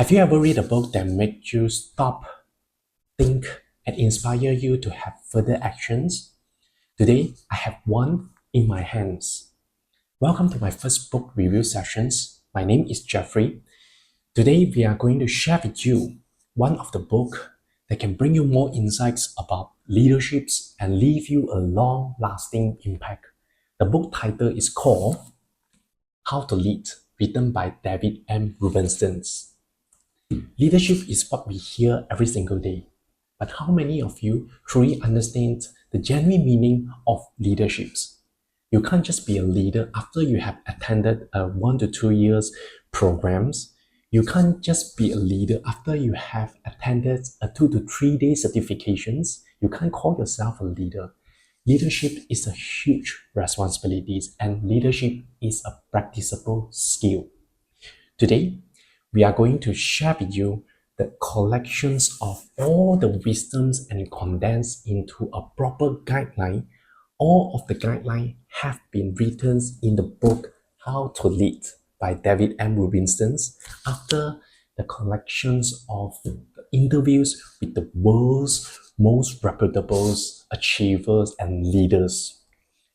Have you ever read a book that made you stop, think, and inspire you to have further actions? Today, I have one in my hands. Welcome to my first book review sessions. My name is Jeffrey. Today, we are going to share with you one of the book that can bring you more insights about leaderships and leave you a long-lasting impact. The book title is called How to Lead, written by David M. Rubenstein. Leadership is what we hear every single day. But how many of you truly understand the genuine meaning of leaderships? You can't just be a leader after you have attended a 1 to 2 years programs. You can't just be a leader after you have attended a 2 to 3 day certifications. You can't call yourself a leader. Leadership is a huge responsibility, and leadership is a practicable skill. Today, we are going to share with you the collections of all the wisdoms and condensed into a proper guideline. All of the guidelines have been written in the book How to Lead by David M. Rubenstein after the collections of the interviews with the world's most reputable achievers and leaders.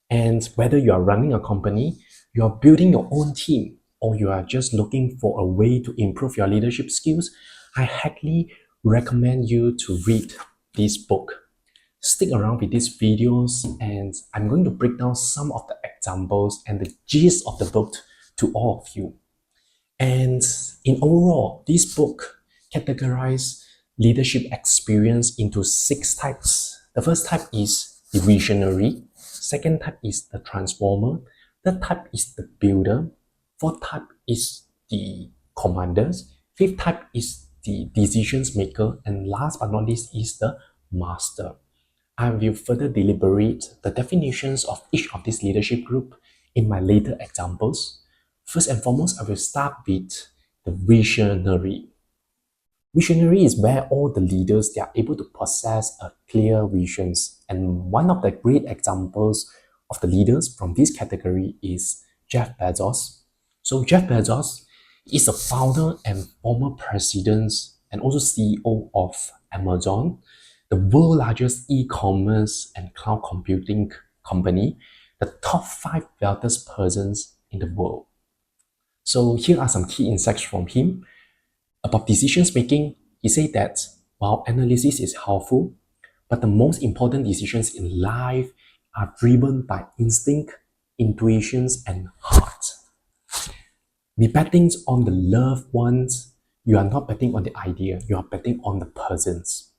And whether you are running a company, you are building your own team, or you are just looking for a way to improve your leadership skills, I highly recommend you to read this book. Stick around with these videos, and I'm going to break down some of the examples and the gist of the book to all of you. And in overall, this book categorizes leadership experience into 6 types. The first type is the visionary. Second type is the transformer. Third type is the builder. Fourth type is the commanders. Fifth type is the decisions maker. And last but not least is the master. I will further deliberate the definitions of each of these leadership group in my later examples. First and foremost, I will start with the visionary. Visionary is where all the leaders, they are able to possess a clear visions. And one of the great examples of the leaders from this category is Jeff Bezos. So Jeff Bezos is the founder and former president and also CEO of Amazon, the world's largest e-commerce and cloud computing company, the top 5 wealthiest persons in the world. So here are some key insights from him. About decisions making, he said that while analysis is helpful, but the most important decisions in life are driven by instinct, intuitions, and heart. Be betting on the loved ones. You are not betting on the idea, you are betting on the persons.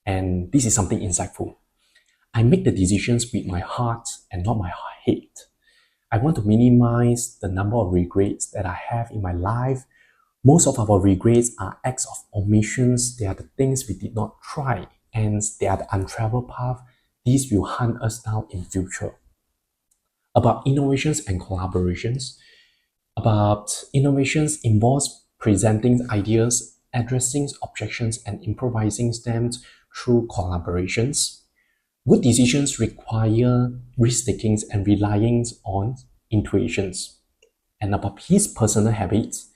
And this is something insightful. I make the decisions with my heart and not my head. I want to minimize the number of regrets that I have in my life. Most of our regrets are acts of omissions. They are the things we did not try, and they are the untraveled path. These will hunt us down in future. About innovations and collaborations. About innovations involves presenting ideas, addressing objections, and improvising them through collaborations. Good decisions require risk-takings and relying on intuitions. And about his personal habits,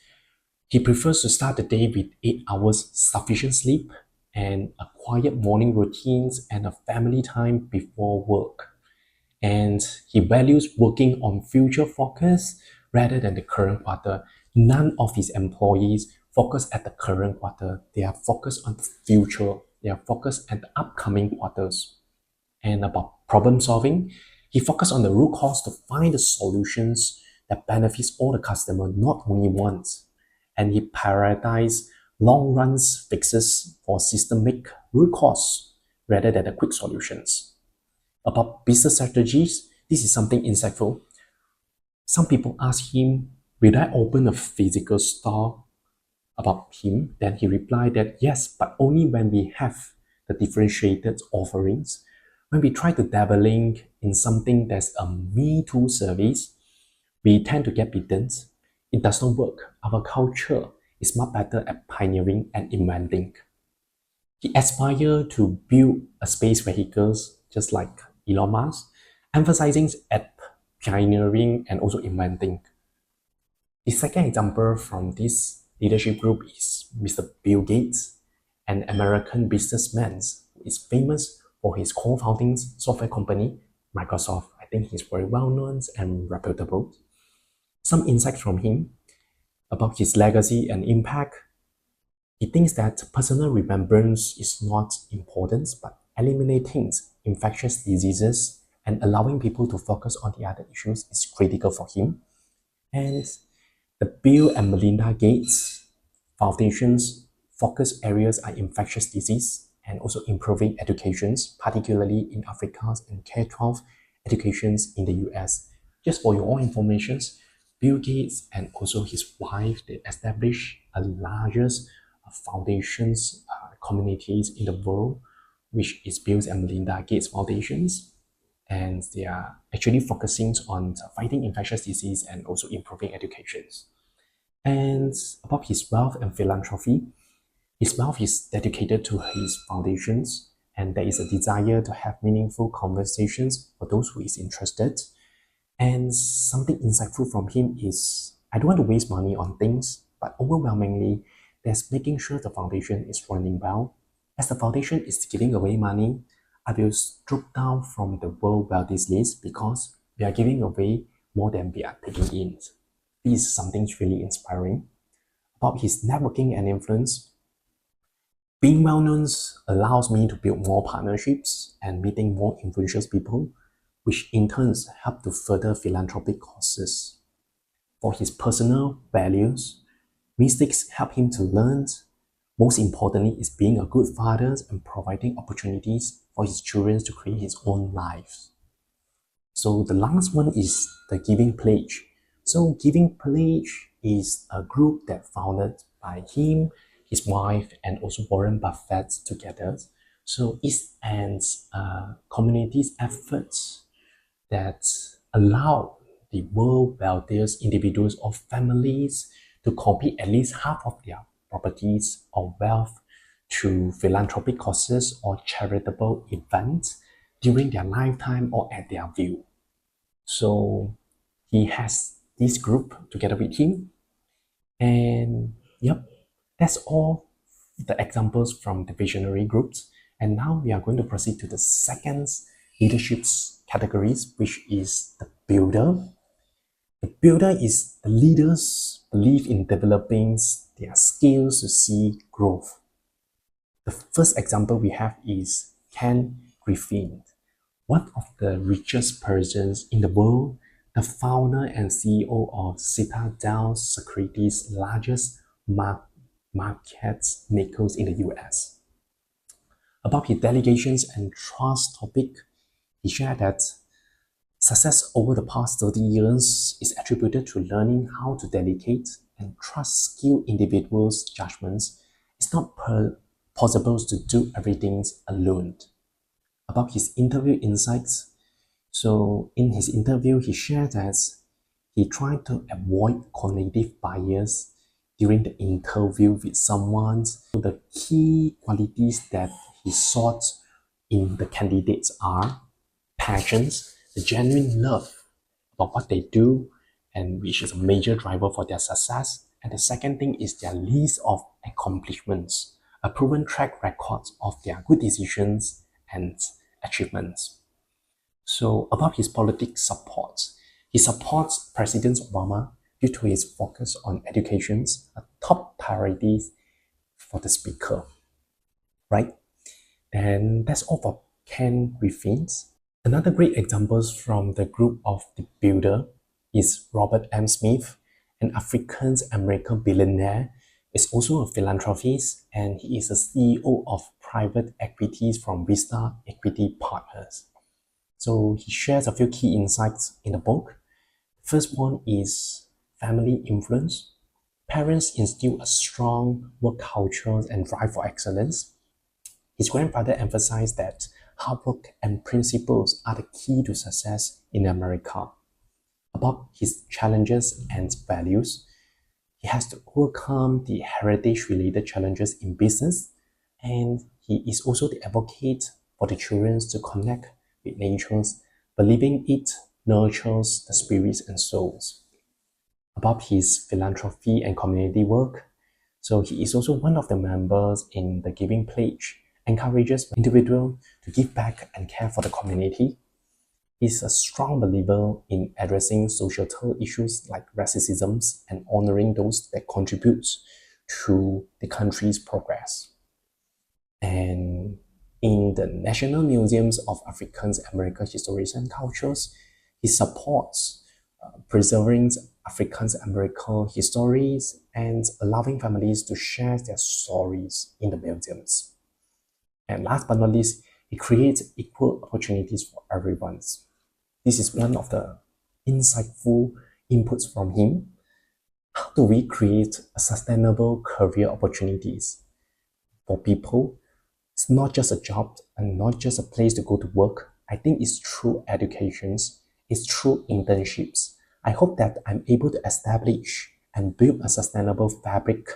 he prefers to start the day with 8 hours sufficient sleep and a quiet morning routines and a family time before work. And he values working on future focus rather than the current quarter. None of his employees focus at the current quarter. They are focused on the future. They are focused at the upcoming quarters. And about problem solving, he focused on the root cause to find the solutions that benefits all the customers, not only once. And he prioritized long runs fixes for systemic root cause rather than the quick solutions. About business strategies, this is something insightful. Some people ask him, will I open a physical store? About him, then he replied that yes, but only when we have the differentiated offerings. When we try to dabbling in something that's a me too service, we tend to get beaten. It does not work. Our culture is much better at pioneering and inventing. He aspired to build a space vehicles just like Elon Musk, emphasizing at pioneering and also inventing. The second example from this leadership group is Mr. Bill Gates, an American businessman who is famous for his co-founding software company, Microsoft. I think he's very well known and reputable. Some insights from him about his legacy and impact. He thinks that personal remembrance is not important, but eliminating infectious diseases and allowing people to focus on the other issues is critical for him. And the Bill and Melinda Gates Foundation's focus areas are infectious disease and also improving educations, particularly in Africa and K-12 educations in the US. Just for your own information, Bill Gates and also his wife, they established a largest foundations communities in the world, which is Bill and Melinda Gates Foundations. And they are actually focusing on fighting infectious disease and also improving educations. And about his wealth and philanthropy, his wealth is dedicated to his foundations, and there is a desire to have meaningful conversations for those who is interested. And something insightful from him is, I don't want to waste money on things, but overwhelmingly, there's making sure the foundation is running well. As the foundation is giving away money, I will drop down from the world wealthiest list because we are giving away more than we are taking in. This is something really inspiring. About his networking and influence, being well-known allows me to build more partnerships and meeting more influential people, which in turn help to further philanthropic causes. For his personal values, mistakes help him to learn. Most importantly is being a good father and providing opportunities for his children to create his own lives. So the last one is the Giving Pledge. So Giving Pledge is a group that founded by him, his wife, and also Warren Buffett together. So it's an community's efforts that allow the world wealthiest individuals or families to commit at least half of their properties or wealth to philanthropic causes or charitable events during their lifetime or at their will. So he has this group together with him. And yep, that's all the examples from the visionary groups. And now we are going to proceed to the second leadership categories, which is the builder. The builder is the leaders believe in developing their skills to see growth. The first example we have is Ken Griffin, one of the richest persons in the world, the founder and CEO of Citadel Securities' largest market makers in the US. About his delegations and trust topic, he shared that success over the past 30 years is attributed to learning how to delegate and trust skilled individuals' judgments. It's not possible to do everything alone. About his interview insights, so in his interview, he shared that he tried to avoid cognitive bias during the interview with someone. So the key qualities that he sought in the candidates are passions, the genuine love about what they do, and which is a major driver for their success. And the second thing is their list of accomplishments, a proven track record of their good decisions and achievements. So about his politics support, he supports President Obama due to his focus on education, a top priority for the speaker, right? And that's all for Ken Griffin. Another great example from the group of the builder is Robert M. Smith, an African-American billionaire, is also a philanthropist, and he is a CEO of private equities from Vista Equity Partners. So he shares a few key insights in the book. First one is family influence. Parents instill a strong work culture and drive for excellence. His grandfather emphasized that hard work and principles are the key to success in America. About his challenges and values, he has to overcome the heritage-related challenges in business, and he is also the advocate for the children to connect with nature, believing it nurtures the spirits and souls. About his philanthropy and community work, So he is also one of the members in the Giving Pledge, encourages individuals to give back and care for the community. He's a strong believer in addressing societal issues like racism and honoring those that contribute to the country's progress. And in the National Museums of African American Histories and Cultures, he supports preserving African American histories and allowing families to share their stories in the museums. And last but not least, he creates equal opportunities for everyone. This is one of the insightful inputs from him. How do we create a sustainable career opportunities for people? It's not just a job and not just a place to go to work. I think it's through educations, it's through internships. I hope that I'm able to establish and build a sustainable fabric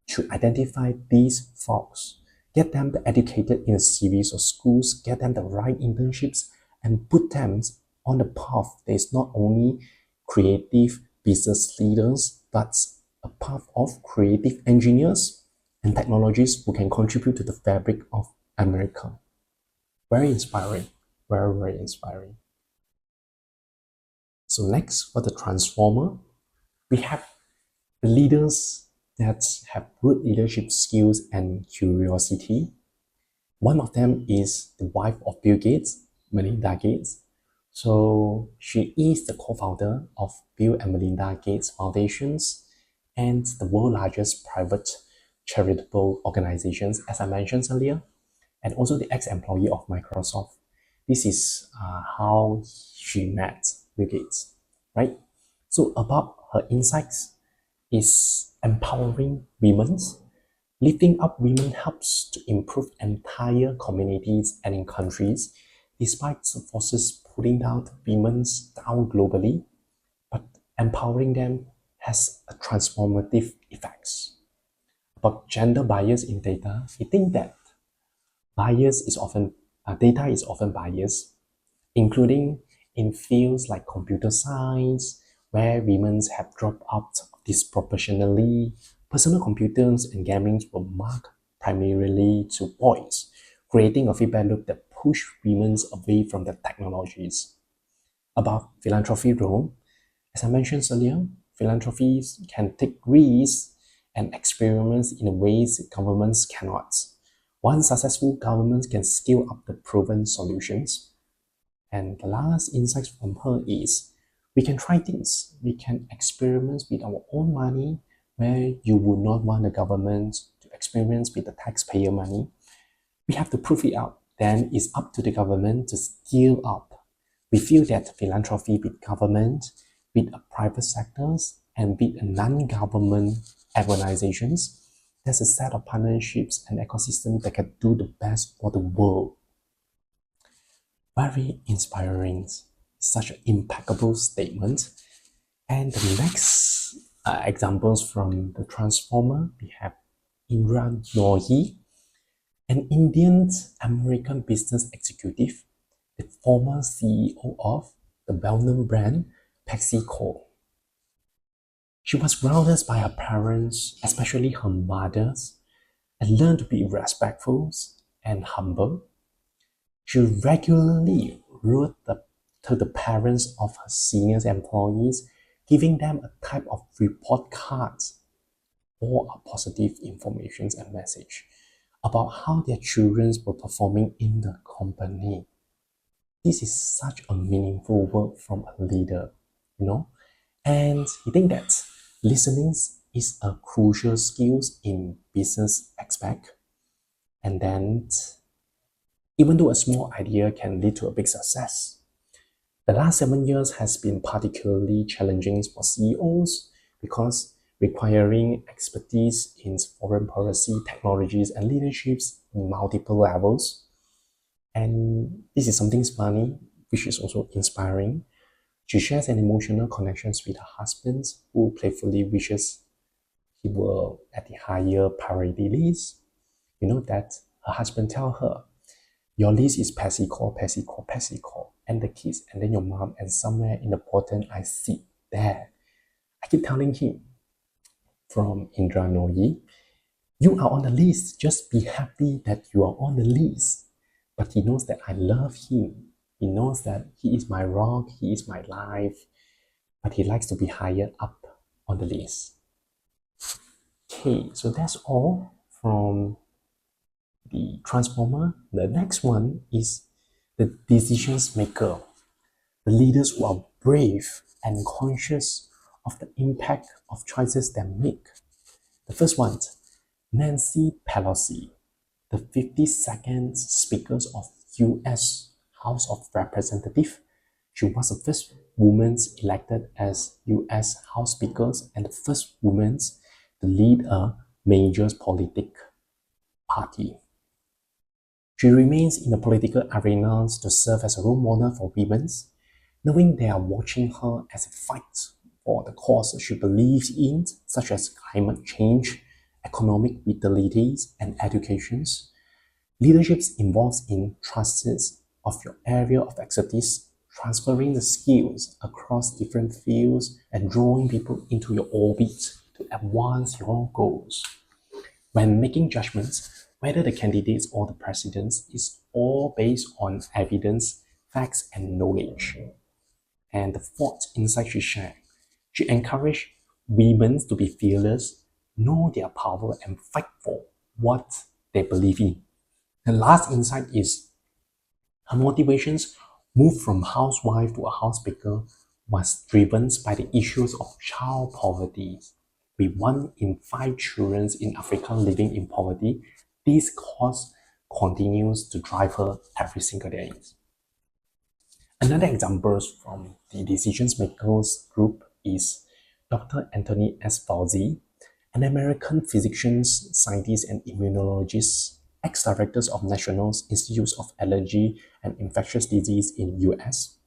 to identify these folks, get them educated in a series of schools, get them the right internships, and put them on the path that is not only creative business leaders, but a path of creative engineers and technologists who can contribute to the fabric of America. Very inspiring, very, very inspiring. So next, for the transformer, we have the leaders that have good leadership skills and curiosity. One of them is the wife of Bill Gates, Melinda Gates. So she is the co-founder of Bill and Melinda Gates Foundations and the world's largest private charitable organizations, as I mentioned earlier, and also the ex-employee of Microsoft. This is how she met Bill Gates, right? So about her insights is empowering women. Lifting up women helps to improve entire communities and in countries, despite the forces putting down women down globally, but empowering them has a transformative effects. About gender bias in data, we think that data is often biased, including in fields like computer science, where women have dropped out disproportionately. Personal computers and gaming were marked primarily to boys, creating a feedback loop that pushed women away from the technologies. About philanthropy role, as I mentioned earlier, philanthropies can take risks and experiments in ways governments cannot. One successful government can scale up the proven solutions. And the last insight from her is we can try things. We can experiment with our own money where you would not want the government to experiment with the taxpayer money. We have to prove it out. Then it's up to the government to scale up. We feel that philanthropy with government, with private sectors, and with non-government organizations, there's a set of partnerships and ecosystems that can do the best for the world. Very inspiring, such an impeccable statement. And the next examples from the Transformer, we have Indra Nooyi, an Indian American business executive, the former CEO of the well-known brand PepsiCo. She was grounded by her parents, especially her mothers, and learned to be respectful and humble. She regularly wrote to the parents of her senior employees, giving them a type of report cards or a positive information and message about how their children were performing in the company. This is such a meaningful work from a leader, And I think that listening is a crucial skill in business aspect. And then even though a small idea can lead to a big success. The last 7 years has been particularly challenging for CEOs because requiring expertise in foreign policy, technologies, and leaderships in multiple levels. And this is something funny, which is also inspiring. She shares an emotional connections with her husband, who playfully wishes he were at the higher priority list. That her husband tell her, your list is PepsiCo, and the kids, and then your mom, and somewhere in the bottom, I sit there. I keep telling him, from Indra Nooyi. You are on the list. Just be happy that you are on the list. But he knows that I love him. He knows that he is my rock, he is my life, but he likes to be higher up on the list. Okay, so that's all from the transformer. The next one is the decisions maker, the leaders who are brave and conscious of the impact of choices they make. The first one, Nancy Pelosi, the 52nd Speaker of US House of Representatives. She was the first woman elected as US House Speaker and the first woman to lead a major political party. She remains in the political arena to serve as a role model for women, knowing they are watching her as a fight for the cause she believes in, such as climate change, economic vitality, and education. Leadership involves in trusts of your area of expertise, transferring the skills across different fields and drawing people into your orbit to advance your goals. When making judgments, whether the candidates or the presidents is all based on evidence, facts, and knowledge. And the fourth insight she shared, she encouraged women to be fearless, know their power, and fight for what they believe in. The last insight is her motivations moved from housewife to a house speaker was driven by the issues of child poverty. With 1 in 5 children in Africa living in poverty, this cause continues to drive her every single day. Another example from the decision makers group is Dr. Anthony S. Fauci, an American physician, scientist, and immunologist, ex-director of National Institute of Allergy and Infectious Disease in US.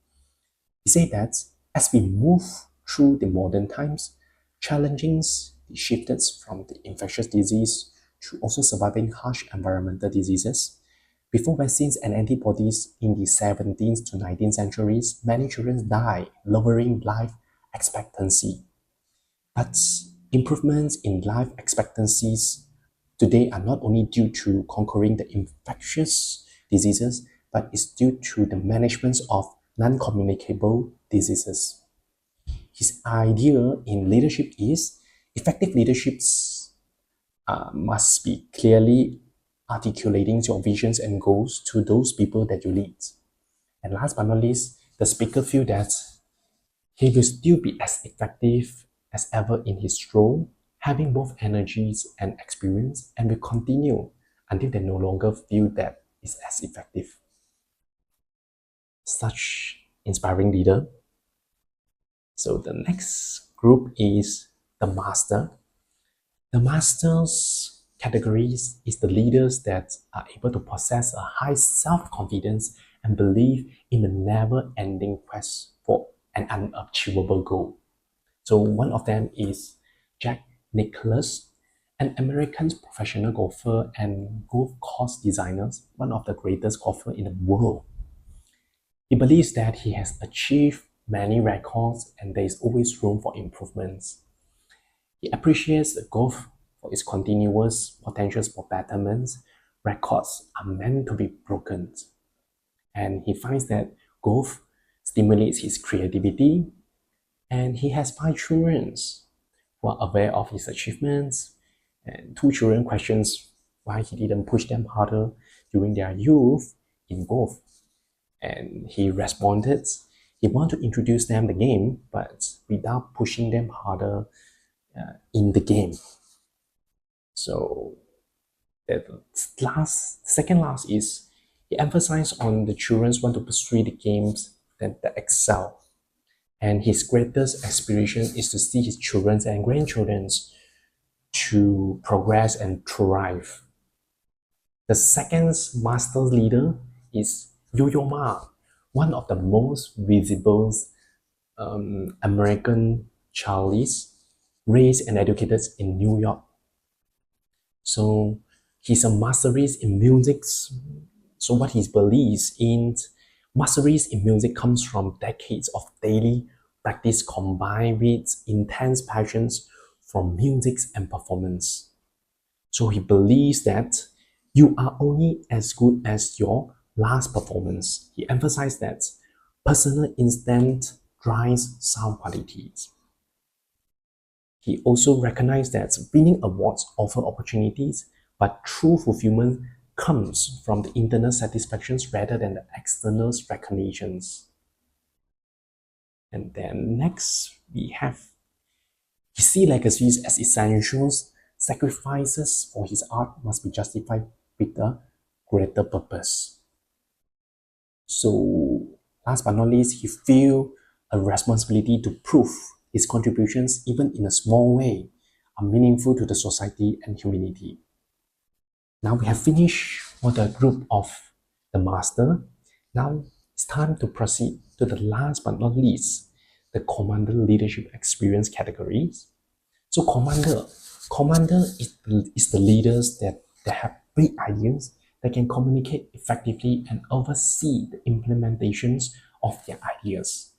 He said that as we move through the modern times, challenges shifted from the infectious disease to also surviving harsh environmental diseases. Before vaccines and antibodies in the 17th to 19th centuries, many children died, lowering life expectancy. But improvements in life expectancies today are not only due to conquering the infectious diseases, but it's due to the management of non-communicable diseases. His idea in leadership is effective leaderships must be clearly articulating your visions and goals to those people that you lead. And last but not least, the speaker feels that he will still be as effective as ever in his role, having both energies and experience, and will continue until they no longer feel that it's as effective. Such inspiring leader. So the next group is the master. The master's categories is the leaders that are able to possess a high self-confidence and believe in a never-ending quest for an unachievable goal. So one of them is Jack Nicklaus, an American professional golfer and golf course designer, one of the greatest golfers in the world. He believes that he has achieved many records and there is always room for improvements. He appreciates the golf for its continuous potentials for betterment. Records are meant to be broken. And he finds that golf stimulates his creativity, and he has 5 children who are aware of his achievements, and 2 children questions why he didn't push them harder during their youth in golf. And he responded, he wanted to introduce them the game, but without pushing them harder in the game. So the second last is he emphasized on the children want to pursue the games that excel. And his greatest aspiration is to see his children and grandchildren to progress and thrive. The second master leader is Yo-Yo Ma, one of the most visible American Charlies, raised and educated in New York. So he's a masterist in music. So what he believes in masteries in music comes from decades of daily practice combined with intense passions from music and performance. So he believes that you are only as good as your last performance. He emphasized that personal instinct drives sound qualities. He also recognized that winning awards offer opportunities, but true fulfillment comes from the internal satisfactions rather than the external recognitions. And then next, we have he sees legacies as essentials. Sacrifices for his art must be justified with a greater purpose. So, last but not least, he feels a responsibility to prove his contributions, even in a small way, are meaningful to the society and humanity. Now we have finished for the group of the master. Now it's time to proceed to the last but not least, the commander leadership experience categories. So commander is the leaders that have big ideas that can communicate effectively and oversee the implementations of their ideas.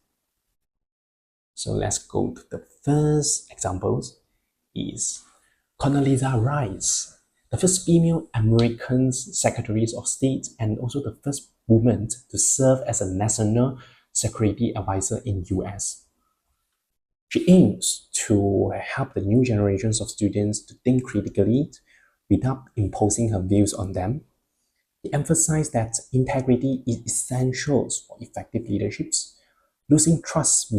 So let's go to the first examples is Condoleezza Rice, the first female American Secretary of State and also the first woman to serve as a national security advisor in US. She aims to help the new generations of students to think critically without imposing her views on them. He emphasized that integrity is essential for effective leaderships. Losing trust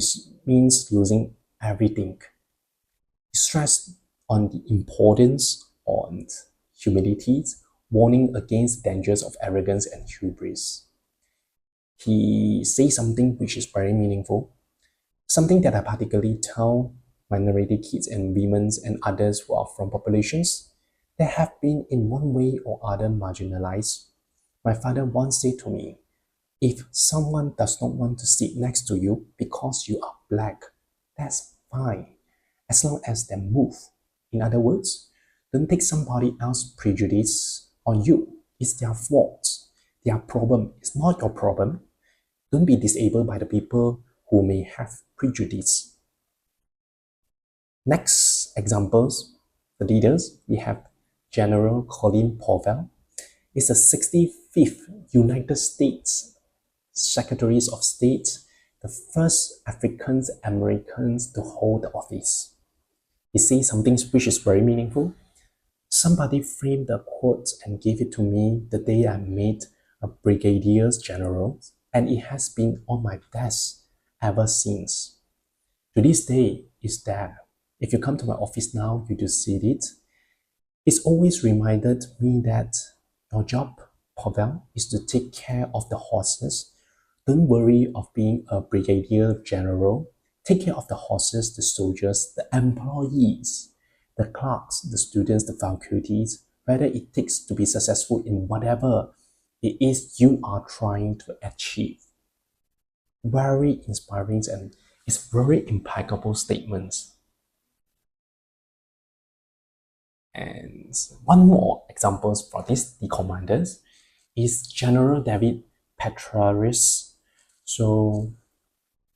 means losing everything. He stressed on the importance on humility, warning against dangers of arrogance and hubris. He says something which is very meaningful, something that I particularly tell minority kids and women and others who are from populations that have been in one way or other marginalized. My father once said to me, if someone does not want to sit next to you because you are black, that's fine, as long as they move. In other words, don't take somebody else's prejudice on you. It's their fault. Their problem is not your problem. Don't be disabled by the people who may have prejudice. Next examples, the leaders, we have General Colin Powell. He's the 65th United States Secretary of State, the first African Americans to hold the office. He says something which is very meaningful. Somebody framed the quote and gave it to me the day I made a brigadier general, and it has been on my desk ever since. To this day, is there. If you come to my office now, you do see it. It's always reminded me that your job, Powell, is to take care of the horses. Don't worry of being a brigadier general. Take care of the horses, the soldiers, the employees, the clerks, the students, the faculties, whether it takes to be successful in whatever it is you are trying to achieve. Very inspiring and it's very impeccable statements. And one more example for the commanders is General David Petraeus. So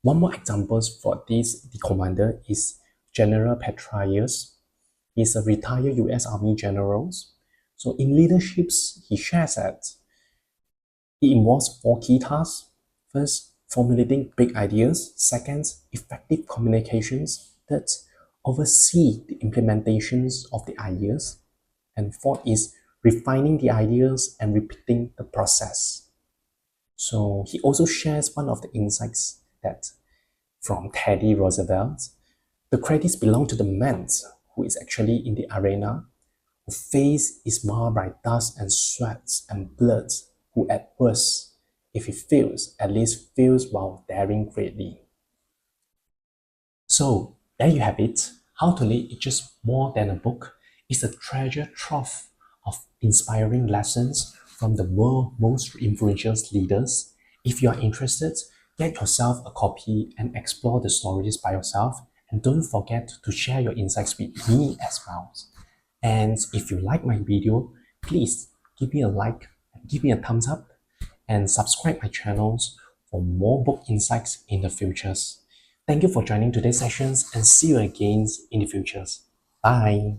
one more example for the commander is General Petraeus. He's a retired US Army general. So in leaderships, he shares that it involves 4 key tasks. First, formulating big ideas. Second, effective communications. Third, oversee the implementations of the ideas. And fourth is refining the ideas and repeating the process. So he also shares one of the insights that from Teddy Roosevelt, the credits belong to the man who is actually in the arena, whose face is marred by dust and sweat and blood, who at worst, if he fails, at least fails while daring greatly. So there you have it. How to Lead is just more than a book. It's a treasure trove of inspiring lessons from the world's most influential leaders. If you are interested, get yourself a copy and explore the stories by yourself. And don't forget to share your insights with me as well. And if you like my video, please give me a like, give me a thumbs up, and subscribe my channels for more book insights in the futures. Thank you for joining today's sessions and see you again in the futures. Bye.